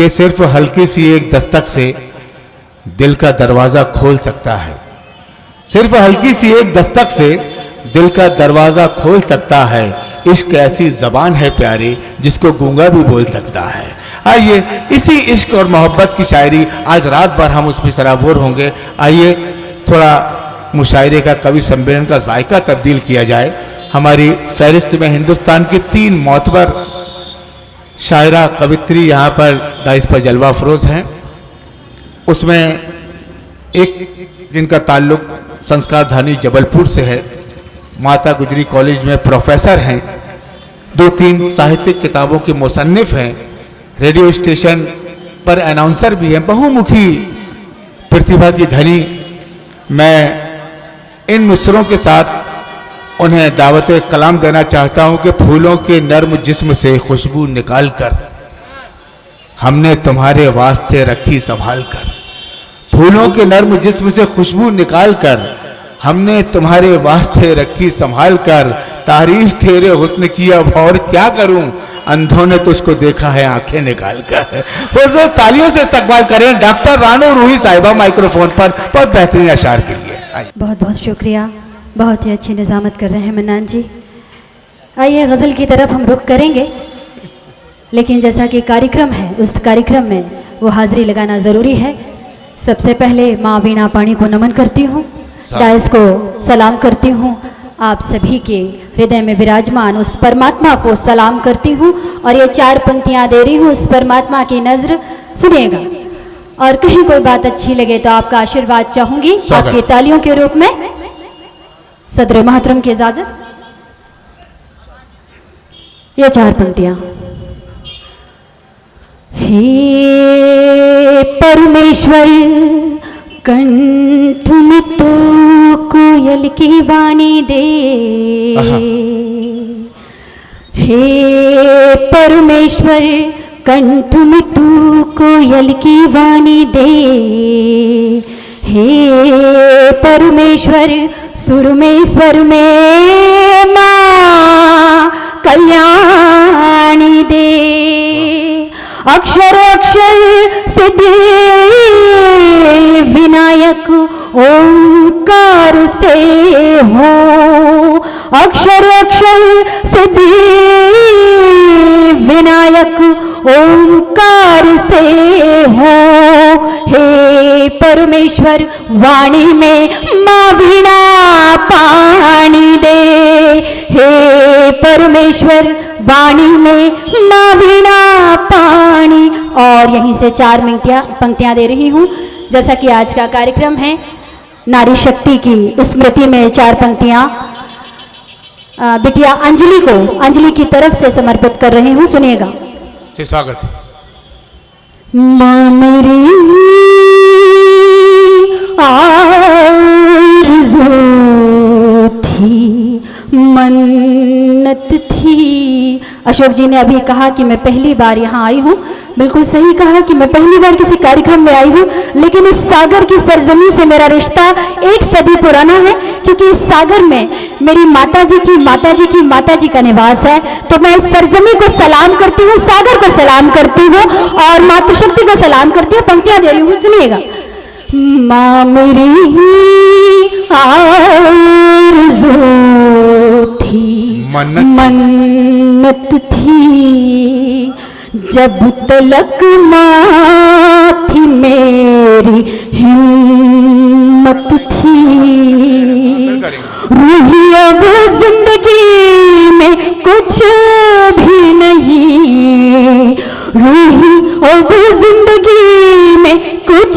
कि सिर्फ हल्की सी एक दस्तक से दिल का दरवाज़ा खोल सकता है। सिर्फ हल्की सी एक दस्तक से दिल का दरवाज़ा खोल सकता है। इश्क ऐसी ज़बान है प्यारी जिसको गूंगा भी बोल सकता है। आइए इसी इश्क और मोहब्बत की शायरी आज रात भर हम उस पर सराबोर होंगे। आइए थोड़ा मुशायरे का, कवि सम्मेलन का जायका तब्दील किया जाए। हमारी फहरिस्त में हिंदुस्तान की 3 मोतबर शायरा कवित्री यहाँ पर दाइस पर जलवा अफरोज हैं। उसमें एक जिनका ताल्लुक संस्कार धानी जबलपुर से है, माता गुजरी कॉलेज में प्रोफेसर हैं, 2-3 साहित्यिक किताबों के मुसन्निफ हैं, रेडियो स्टेशन पर अनाउंसर भी हैं, बहुमुखी प्रतिभा की धनी। मैं इन मिसरों के साथ उन्हें दावत कलाम देना चाहता हूं कि फूलों के नर्म जिस्म से खुशबू निकाल कर हमने तुम्हारे वास्ते रखी संभाल कर। फूलों के नर्म जिस्म से खुशबू निकाल कर हमने तुम्हारे वास्ते रखी संभाल कर। तारीफ तेरे हुस्न की अब और क्या करूं, अंधों ने तुझको देखा है आंखें निकाल कर। तो तालियों से इस्तकबाल करें डॉक्टर रानो रूही साहिबा माइक्रोफोन पर बहुत बेहतरीन अशार के लिए। बहुत बहुत शुक्रिया, बहुत ही अच्छी निज़ामत कर रहे हैं मन्नान जी। आइए गज़ल की तरफ हम रुख करेंगे, लेकिन जैसा कि कार्यक्रम है उस कार्यक्रम में वो हाज़िरी लगाना ज़रूरी है। सबसे पहले माँ वीणा पाणी को नमन करती हूँ, दाइस को सलाम करती हूँ, आप सभी के हृदय में विराजमान उस परमात्मा को सलाम करती हूँ और ये 4 पंक्तियाँ दे रही हूँ उस परमात्मा की नज़र सुनिएगा। और कहीं कोई बात अच्छी लगे तो आपका आशीर्वाद चाहूँगी आपकी तालियों के रूप में। सदर मोहतरम की इजाजत। ये 4 पंक्तियां। हे परमेश्वर कंठ में तो कोयल की वाणी दे। हे परमेश्वर कंठ में तू कोयल की वाणी दे। हे परमेश्वर सुर में स्वर में माँ कल्याणी दे। अक्षर अक्षर से दे विनायक ओंकार से हो। अक्षर अक्षर से दे विनायक ओंकार से हो। हे परमेश्वर वाणी में माँ वीणा पाणी दे। हे परमेश्वर वाणी में माँ वीणा पाणी। और यहीं से 4 पंक्तियाँ दे रही हूँ। जैसा कि आज का कार्यक्रम है नारी शक्ति की स्मृति में 4 पंक्तियाँ बिटिया अंजलि की तरफ से समर्पित कर रही हूँ, सुनिएगा। स्वागत है। माँ मेरी आरज़ू थी, मन्नत थी। अशोक जी ने अभी कहा कि मैं पहली बार यहाँ आई हूँ। बिल्कुल सही कहा कि मैं पहली बार किसी कार्यक्रम में आई हूँ, लेकिन इस सागर की सरजमी से मेरा रिश्ता 1 सदी पुराना है, क्योंकि इस सागर में मेरी माता जी का निवास है। तो मैं इस सरजमी को सलाम करती हूँ, सागर को सलाम करती हूँ और मातृशक्ति को सलाम करती हूँ। पंक्तियाँ दे रही हूँ, सुनिएगा। माँ मेरी आरज़ू थी, मन्नत थी, जब तलक माँ थी मेरी हिम्मत थी। रूही अब जिंदगी में कुछ भी नहीं। रूही अब जिंदगी में कुछ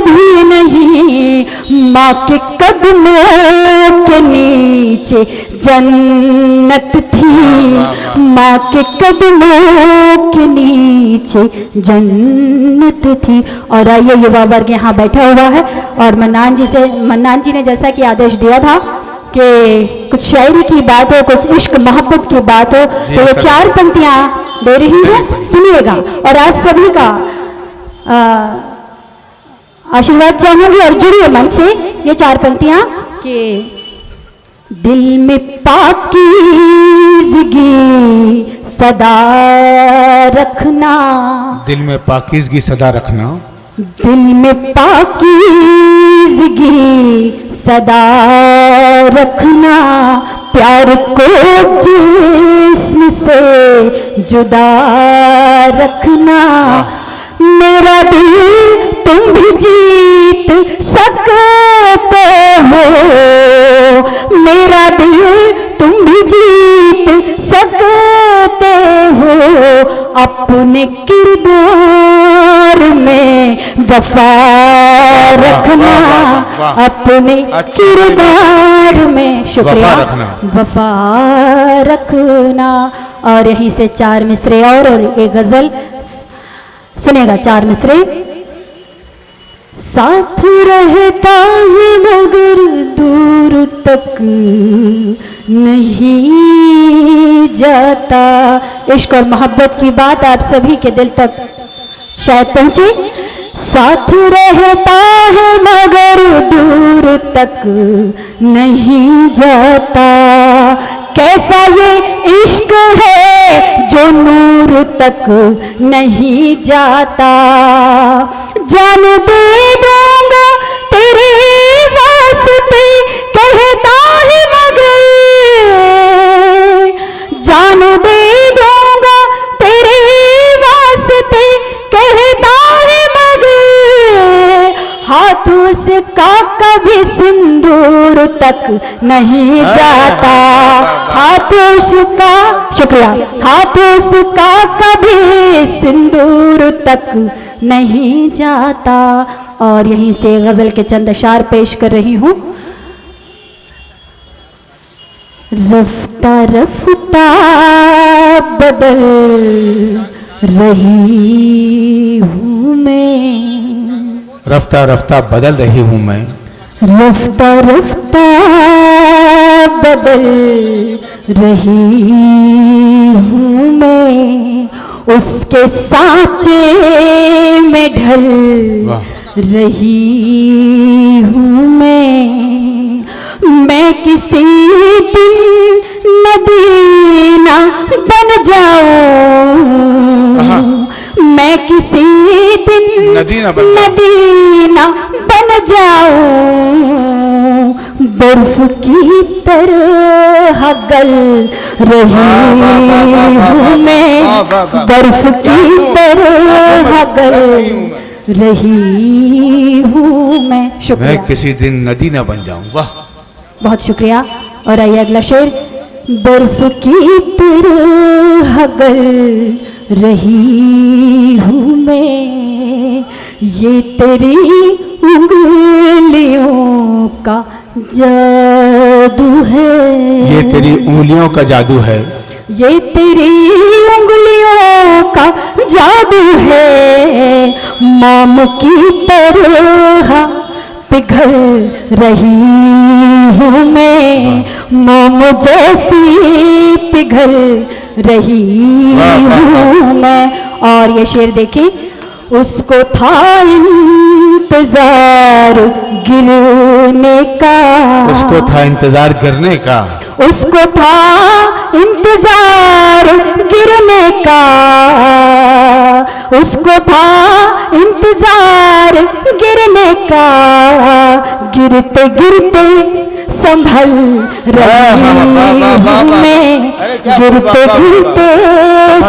भी नहीं। माँ के कदमों के नीचे जन्नत थी। माँ के कदमों के नीचे जन्नत थी। और आइए युवा वर्ग यहाँ बैठा हुआ है और मन्नान जी ने जैसा कि आदेश दिया था कि कुछ शायरी की बात हो, कुछ इश्क मोहब्बत की बात हो, तो ये 4 पंक्तियाँ दे रही हूँ, सुनिएगा। और आप सभी का आशीर्वाद चाहूंगी और जुड़िए मन से। ये 4 पंक्तियाँ कि दिल में पाकी सदा रखना, दिल में पाकीज़गी सदा रखना, दिल में पाकीज़गी सदा रखना, प्यार को जिस्म से जुदा रखना। मेरा दिल तुम भी जीत सकते हो, मेरा दिल तुम भी जीत सकते हो, अपने किरदार में वफा रखना, अपने किरदार में शुक्रिया वफा रखना। और यहीं से 4 मिसरे और एक गजल सुनेगा। 4 मिसरे। साथ रहता है मगर दूर तक नहीं जाता। इश्क और मोहब्बत की बात आप सभी के दिल तक शायद पहुंचे। साथ रहता है मगर दूर तक नहीं जाता, कैसा ये इश्क है जो नूर तक नहीं जाता। जान दे दूंगा तेरे वास्ते कहता है मगर, जान दे दूंगा तेरे वास्ते कहता है मगर, हाथों से का कभी सिंदूर तक नहीं जाता, हाथों का शुक्रिया, हाथों का कभी सिंदूर तक नहीं जाता। और यहीं से गजल के चंद अशार पेश कर रही हूं। रफ्ता रफ्ता बदल रही हूँ मैं, रफ्ता रफ्ता बदल रही हूँ मैं, रफ्ता रफ्ता बदल रही हूँ मैं, उसके सांचे में ढल रही हूँ मैं किसी दिन नदी ना बन जाऊं, मैं किसी दिन नदी ना बन जाऊं, बर्फ की तरह गल रही हूँ मैं, बर्फ की तरह गल रही हूँ मैं। शुक्रिया। मैं किसी दिन नदी ना बन जाऊं। वाह, बहुत शुक्रिया। और आइए अगला शेर। बर्फ की तरह गल रही हूँ मैं, ये तेरी उंगलियों का जादू है, ये तेरी उंगलियों का जादू है, ये तेरी उंगलियों का जादू है, मोम की तरह पिघल रही हूँ मैं, मोम जैसी पिघल रही हूँ मैं। और ये शेर देखिए। उसको था इंतजार गिरने का, उसको था इंतजार गिरने का, उसको था इंतजार गिरने का, उसको था इंतजार गिरने का, गिरते गिरते संभल रही हूँ मैं, गिरते गिरते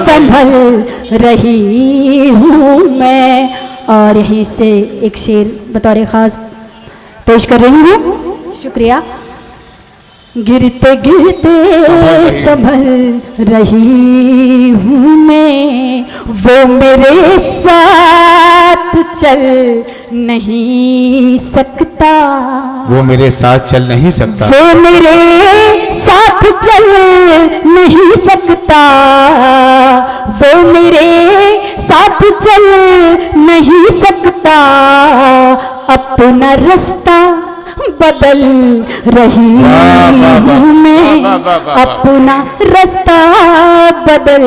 संभल रही हूँ मैं। और यहीं से एक शेर बतौर खास पेश कर रही हूँ। शुक्रिया। गिरते गिरते संभल रही हूँ मैं, वो मेरे साथ चल नहीं सकता, वो मेरे साथ चल नहीं सकता, वो मेरे साथ चल नहीं सकता, वो मेरे साथ चल नहीं सकता, अपना रास्ता बदल रही हूँ मैं, अपना रास्ता बदल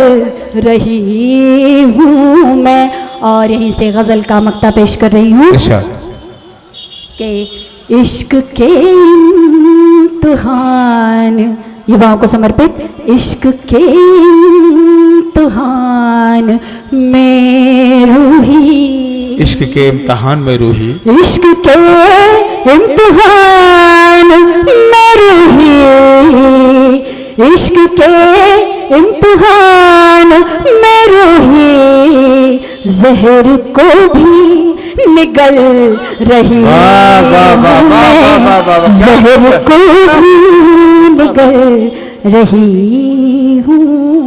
रही हूँ मैं। और यहीं से गजल का मक्ता पेश कर रही हूँ कि इश्क के इम्तिहान युवाओं को समर्पित इश्क के इम्तिहान में रूही, इश्क के इम्तिहान में रूही, इश्क के इम्तिहान में रूही, इश्क के इम्तिहान में रूही, जहर को भी निगल रही वाह वाह वाह वाह वाह वाह वाह, जहर को भी निगल रही हूँ।